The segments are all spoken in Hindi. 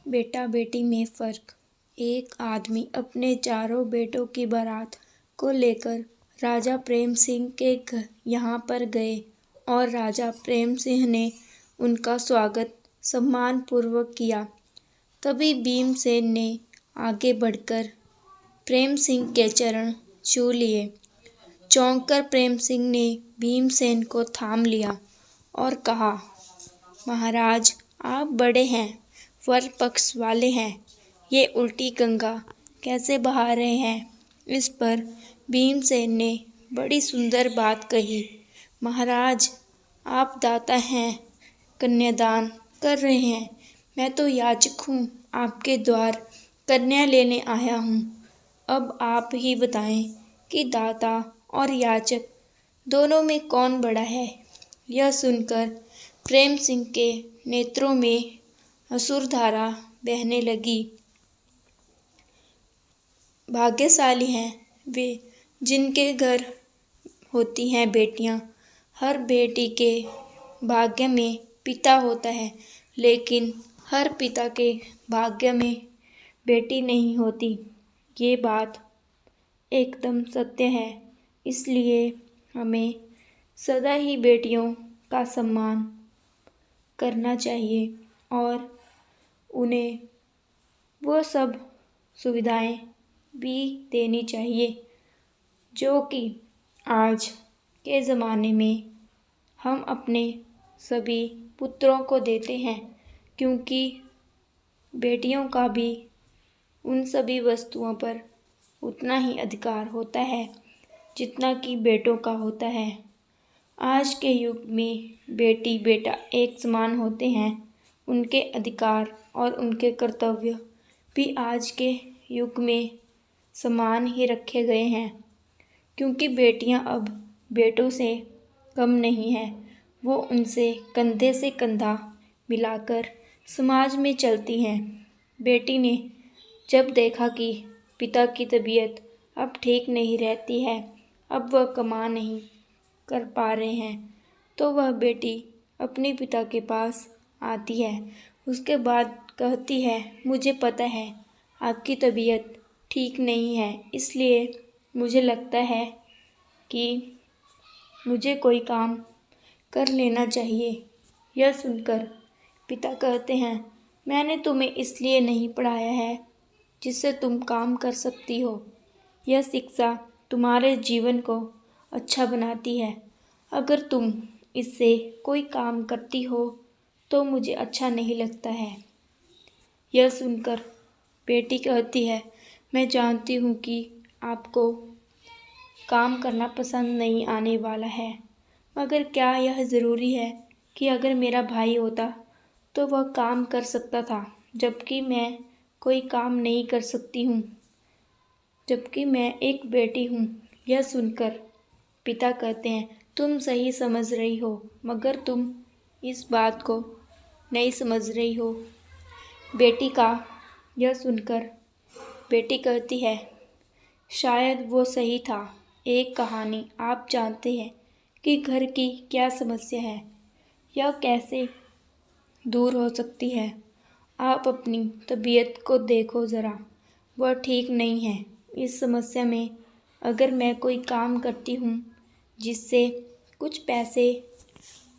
बेटा बेटी में फ़र्क। एक आदमी अपने चारों बेटों की बारात को लेकर राजा प्रेम सिंह के यहाँ पर गए और राजा प्रेम सिंह ने उनका स्वागत सम्मानपूर्वक किया। तभी भीमसेन ने आगे बढ़कर प्रेम सिंह के चरण छू लिए। चौंक कर प्रेम सिंह ने भीमसेन को थाम लिया और कहा, महाराज, आप बड़े हैं, वर पक्ष वाले हैं, ये उल्टी गंगा कैसे बहा रहे हैं? इस पर भीमसेन ने बड़ी सुंदर बात कही, महाराज, आप दाता हैं, कन्यादान कर रहे हैं, मैं तो याचक हूँ, आपके द्वार कन्या लेने आया हूँ। अब आप ही बताएं कि दाता और याचक दोनों में कौन बड़ा है? यह सुनकर प्रेम सिंह के नेत्रों में अश्रुधारा बहने लगी। भाग्यशाली हैं वे जिनके घर होती हैं बेटियां। हर बेटी के भाग्य में पिता होता है, लेकिन हर पिता के भाग्य में बेटी नहीं होती। ये बात एकदम सत्य है। इसलिए हमें सदा ही बेटियों का सम्मान करना चाहिए और उन्हें वो सब सुविधाएं भी देनी चाहिए जो कि आज के ज़माने में हम अपने सभी पुत्रों को देते हैं, क्योंकि बेटियों का भी उन सभी वस्तुओं पर उतना ही अधिकार होता है जितना कि बेटों का होता है। आज के युग में बेटी बेटा एक समान होते हैं। उनके अधिकार और उनके कर्तव्य भी आज के युग में समान ही रखे गए हैं, क्योंकि बेटियां अब बेटों से कम नहीं हैं। वो उनसे कंधे से कंधा मिलाकर समाज में चलती हैं। बेटी ने जब देखा कि पिता की तबीयत अब ठीक नहीं रहती है, अब वह कमा नहीं कर पा रहे हैं, तो वह बेटी अपने पिता के पास आती है। उसके बाद कहती है, मुझे पता है आपकी तबीयत ठीक नहीं है, इसलिए मुझे लगता है कि मुझे कोई काम कर लेना चाहिए। यह सुनकर पिता कहते हैं, मैंने तुम्हें इसलिए नहीं पढ़ाया है जिससे तुम काम कर सकती हो। यह शिक्षा तुम्हारे जीवन को अच्छा बनाती है। अगर तुम इससे कोई काम करती हो तो मुझे अच्छा नहीं लगता है। यह सुनकर बेटी कहती है, मैं जानती हूँ कि आपको काम करना पसंद नहीं आने वाला है, मगर क्या यह ज़रूरी है कि अगर मेरा भाई होता तो वह काम कर सकता था, जबकि मैं कोई काम नहीं कर सकती हूँ, जबकि मैं एक बेटी हूँ। यह सुनकर पिता कहते हैं, तुम सही समझ रही हो, मगर तुम इस बात को नहीं समझ रही हो। बेटी का यह सुनकर बेटी कहती है, शायद वो सही था। एक कहानी आप जानते हैं कि घर की क्या समस्या है, यह कैसे दूर हो सकती है। आप अपनी तबीयत को देखो ज़रा, वह ठीक नहीं है। इस समस्या में अगर मैं कोई काम करती हूँ जिससे कुछ पैसे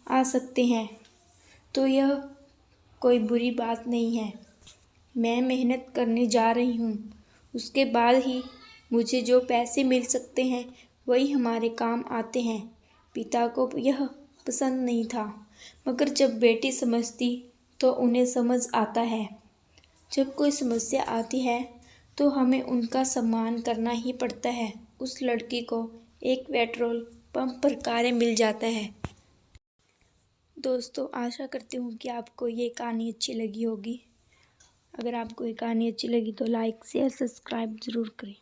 आ सकते हैं तो यह कोई बुरी बात नहीं है। मैं मेहनत करने जा रही हूँ, उसके बाद ही मुझे जो पैसे मिल सकते हैं वही हमारे काम आते हैं। पिता को यह पसंद नहीं था, मगर जब बेटी समझती तो उन्हें समझ आता है। जब कोई समस्या आती है तो हमें उनका सम्मान करना ही पड़ता है। उस लड़की को एक पेट्रोल पंप पर कार्य मिल जाता है। दोस्तों, आशा करती हूँ कि आपको ये कहानी अच्छी लगी होगी। अगर आपको ये कहानी अच्छी लगी तो लाइक शेयर सब्सक्राइब ज़रूर करें।